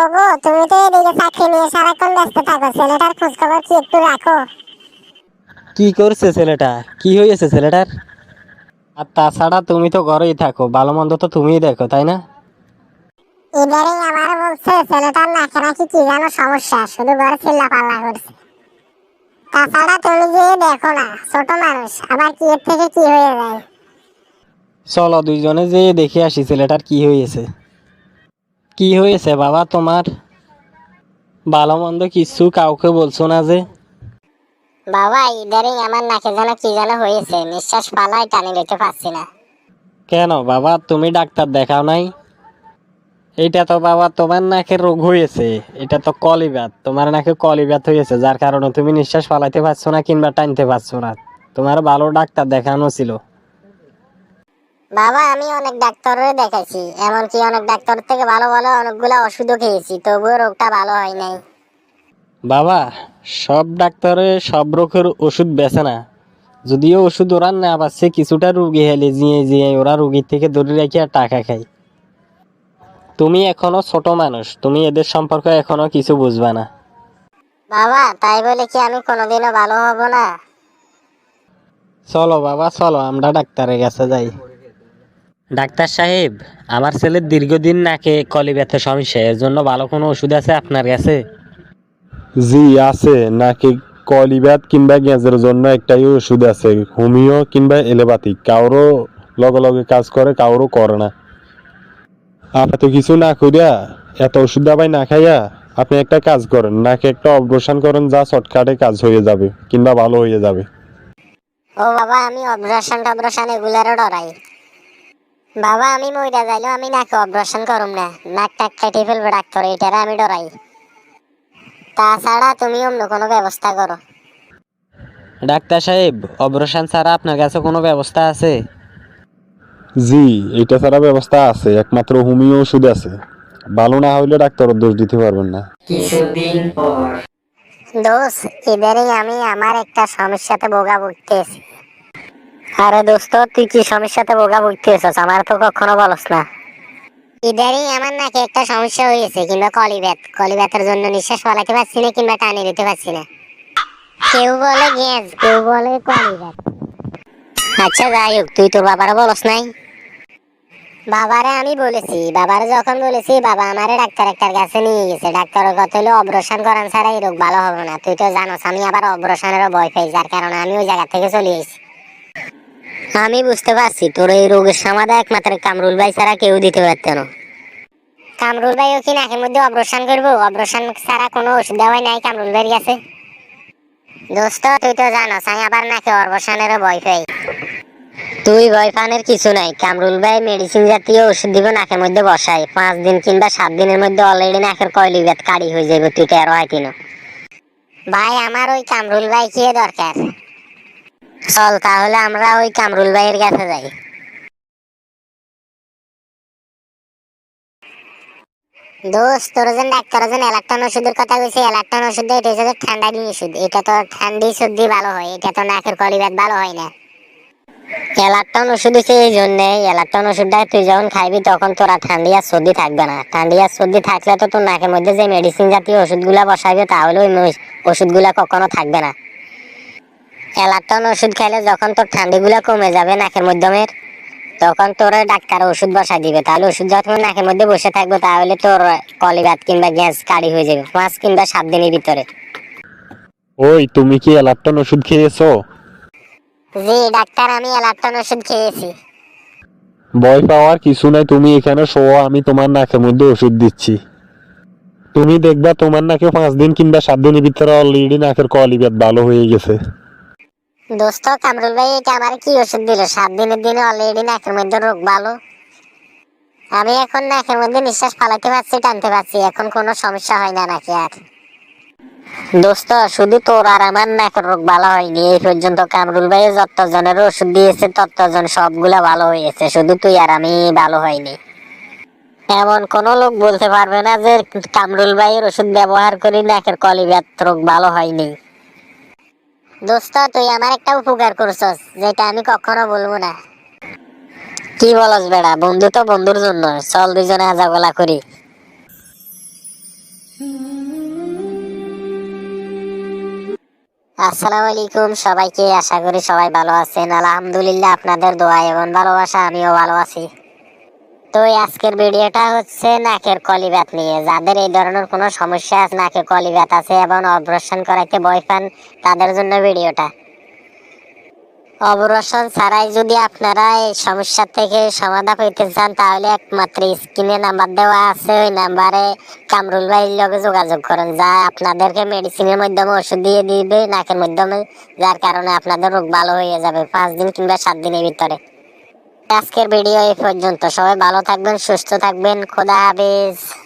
ওগো, তুমি তো এদিকে চাকরি নিয়ে সারাক্ষণ ব্যস্ত থাকো, ছেলেটার খোঁজ খবর কি একটু রাখো? কি করছে ছেলেটা? কি হয়েছে ছেলেটার? আর তাছাড়া তুমি তো ঘরেই থাকো, ভালো মন্দ তো তুমিই দেখো, তাই না? ইদারিং আমার বলছে ছেলেটার নাকে নাকি কি যেন সমস্যা, শুধু ঘরে চিল্লা পাল্লা করছে। তাছাড়া তুমি যে দেখো না, ছোট মানুষ, আবার কি এর থেকে কি হয়ে যায়। চলো দুইজনে যেয়ে দেখে আসি ছেলেটার কি হয়েছে। কি হয়েছে বাবা তোমার? ভালো মন্দ কিছু কাউকে বলছো না যে? বাবা, ইদারিং আমার নাকে যেন কি যেন হয়েছে, নিঃশ্বাস পালায় টানি নিতে পারছি না। কেন বাবা, তুমি ডাক্তার দেখাও নাই? এটা তো বাবা তোমার নাকের রোগ হয়েছে। এটা তো কলিব্যাথ, তোমার নাকে কলিব্যাথ হয়েছে, যার কারণে তুমি নিঃশ্বাস ফালাইতে পারছো না কিংবা টানতে পারছো না। তোমার ভালো ডাক্তার দেখানো ছিল। বাবা, আমি অনেক ডাক্তারের দেখাইছি, এমনকি অনেক ডাক্তার থেকে ভালো ভালো অনেকগুলা ওষুধও খেয়েছি, তবুও রোগটা ভালো হয় নাই। বাবা, সব ডাক্তারে সব রোগের ওষুধ বেছে না। যদিও ওষুধ ওরা না পাচ্ছে, কিছুটা রুগী হেলে জিয়ে জিয়ে ওরা রুগীর থেকে দূরে রেখে আর টাকা খায়। তুমি এখনো ছোট মানুষ, তুমি এদের সম্পর্কে এখনো কিছু বুঝবা না। বাবা, তাই বলে কি আমি কোনোদিনও ভালো হব না? চলো বাবা চলো, আমরা ডাক্তারের কাছে যাই। ডাক্তার সাহেব, আমার ছেলের দীর্ঘদিন নাকে কলি ব্যথার সমস্যা, এর জন্য ভালো কোনো ওষুধ আছে আপনার কাছে? জি আছে, নাকি কলিব্যাথ কিংবা গ্যাসের জন্য একটাই ওষুধ আছে, হোমিও কিংবা এলোপ্যাথিক। কারো লগে লগে কাজ করে, কারো করে না। আপনি তো কিছু না করিয়া, এত ওষুধ দাবাই না খাইয়া আপনি একটা কাজ করেন, নাকে একটা অপারেশন করেন, যা শর্টকাটে কাজ হয়ে যাবে কিংবা ভালো হয়ে যাবে। ও বাবা, আমি অপারেশন টপারেশন এগুলারও ডরাই। বাবা, আমি মইরা যাইলেও আমি নাকে অপারেশন করুম না, নাক টাক কেটে ফেলবে ডাক্তার, এটারে আমি ডরাই। তাছাড়া তুমি অন্য কোনো ব্যবস্থা করো। ডাক্তার সাহেব, অপারেশন ছাড়া আপনার কাছে কোনো ব্যবস্থা আছে? জি, এটা ছাড়া ব্যবস্থা আছে, একমাত্র হোমিও ওষুধ আছে। ভালো না হইলে ডাক্তারের দোষ দিতে পারবেন না। দোস্ত, ইদারিং আমি আমার একটা সমস্যাতে ভোগা ভুগতেছি। আরে দোস্ত, তুই কি সমস্যাতে ভোগা ভুগতেছিস? আমার তো কখনো বলস না। ইদারিং আমার নাকি একটা সমস্যা হয়েছে, কিংবা কলিব্যাথের জন্য নিঃশ্বাস ফলাতে পারছি না কিংবা টানে নিতে পারছি না। কেউ বলে গ্যাস, কেউ বলে কলিব্যাথ। আচ্ছা যাই হোক, তুই তোর বাবারা বলস নাই? বাবারে আমি বলেছি, বাবারে যখন বলেছি, বাবা আমারে ডাক্তার একটার কাছে নিয়ে গেছে। ডাক্তারের কথা হলো অপারেশন করান ছাড়া এই রোগ ভালো হবে না। তুই তো জানোস আমি আবার অপারেশনেরও ভয় পাই, যার কারণে আমি ওই জায়গা থেকে চলে এসেছি। আমি বুঝতে পারছি তোর এই রোগের সমাধান একমাত্র কামরুল ভাই ছাড়া কেউ দিতে পারত না। কামরুল ভাইও কি নাকের মধ্যে অপারেশন করবো? অপারেশন ছাড়া কোনো ওষুধ দেওয়াই নাই কামরুল ভাইয়ের কাছে। দোস্ত, তুই তো জানোস আমি আবার নাকি অপারেশনেরও ভয় পাই। তুই ভয় পানের কিছু নাই, কামরুল ভাই মেডিসিন জাতীয় ওষুধ দিব নাকের মধ্যে বসাই, 5 দিন কিংবা 7 দিনের মধ্যে অলরেডি নাকের কলিব্যাথ কাড়ি হয়ে যাবে, তুই টেরো হয় কিনা। ভাই, আমার ওই কামরুল ভাই কি দরকার? চল তাহলে আমরা ওই কামরুল ভাইয়ের কাছে যাই। দোস্ত, তোর যেন ডাক্তার যেন এলাকটান ওষুধের কথা কইছে, এলাকটান ওষুধ এটা হচ্ছে ঠান্ডা দিন ওষুধ, এটা তো ঠান্ডি সর্দি ভালো হয়, এটা তো নাকের কলিব্যাথ ভালো হয় না। এলাকটান ওষুধ হচ্ছে এই জন্যে, এলাকটান ওষুধটা তুই যখন খাইবি তখন তোরা ঠান্ডি আর সর্দি থাকবে না। ঠান্ডি আর সর্দি থাকলে তো তোর নাকের মধ্যে যে মেডিসিন জাতীয় ওষুধগুলা বসাইবে, তাহলে ওই ওষুধগুলা কখনো থাকবে না। এলাকটান ওষুধ খাইলে যখন তোর ঠান্ডিগুলা কমে যাবে নাকের মাধ্যমের, তখন তোর ডাক্তার ওষুধ বসাই দিবে। তাহলে ওষুধ যখন নাকের মধ্যে বসে থাকবে, তাহলে তোর কলিব্যাথ কিংবা গ্যাস কাড়ি হয়ে যাবে 5 কিংবা 7 দিনের ভিতরে। ওই, তুমি কি অ্যালাপটন ওষুধ খেয়েছো? জি ডাক্তার, আমি এলাকটান ওষুধ খেয়েছি। ভয় পাওয়ার কিছু নাই, তুমি এখানে শো, আমি তোমার নাকের মধ্যে ওষুধ দিচ্ছি। তুমি দেখবা তোমার নাকে 5 দিন কিংবা 7 দিনের ভিতরে অলরেডি নাকের কলিব্যাথ ভালো হয়ে গেছে। দোস্ত, কামরুল ভাই এটা আমার কি ওষুধ দিল? 7 দিনের দিনে অলরেডি নাকের মধ্যে রোগ ভালো। আমি এখন নাকের মধ্যে নিঃশ্বাস ফালাতে পারছি, টানতে পারছি, এখন কোনো সমস্যা হয় না নাকি আর। দোস্ত, শুধু তোর আর আমার নাকের রোগ ভালো হয়নি এই পর্যন্ত, কামরুল ভাই যতজনের ওষুধ দিয়েছে ততজন সবগুলা ভালো হয়েছে, শুধু তুই আর আমি ভালো হয়নি। এমন কোন লোক বলতে পারবে না যে কামরুল ভাইয়ের ওষুধ ব্যবহার করি নাকের কলিব্যাথ রোগ ভালো হয়নি। দোস্ত, তুই আমার একটা উপকার করছস, যেটা আমি কখনো বলবো না। কি বলস বেড়া? বন্ধু তো বন্ধুর জন্য, চল দুজনে আজাগলা করি। আসসালামু আলাইকুম সবাইকে, আশা করি সবাই ভালো আছেন। আলহামদুলিল্লাহ, আপনাদের দোয়া এবং ভালোবাসা আমিও ভালো আছি। তো আজকের ভিডিওটা হচ্ছে নাকের কলিব্যাথ নিয়ে। যাদের এই ধরনের কোনো সমস্যা আছে, নাকে কলিব্যাথ আছে এবং অপারেশন করাইতে ভয় পান, তাদের জন্য ভিডিওটা। অপারেশন ছাড়াই যদি আপনারা এই সমস্যা থেকে সমাধান পেতে চান, তাহলে একমাত্র স্ক্রিনে নাম্বার দেওয়া আছে, ওই নাম্বারে কামরুল ভাইয়ের লগে যোগাযোগ করেন, যা আপনাদেরকে মেডিসিনের মাধ্যমে ওষুধ দিয়ে দিবে নাকের মাধ্যমে, যার কারণে আপনাদের রোগ ভালো হয়ে যাবে 5 দিন কিংবা 7 দিনের ভিতরে। আজকের ভিডিও এই পর্যন্ত। সবাই ভালো থাকবেন, সুস্থ থাকবেন। খোদা হাফেজ।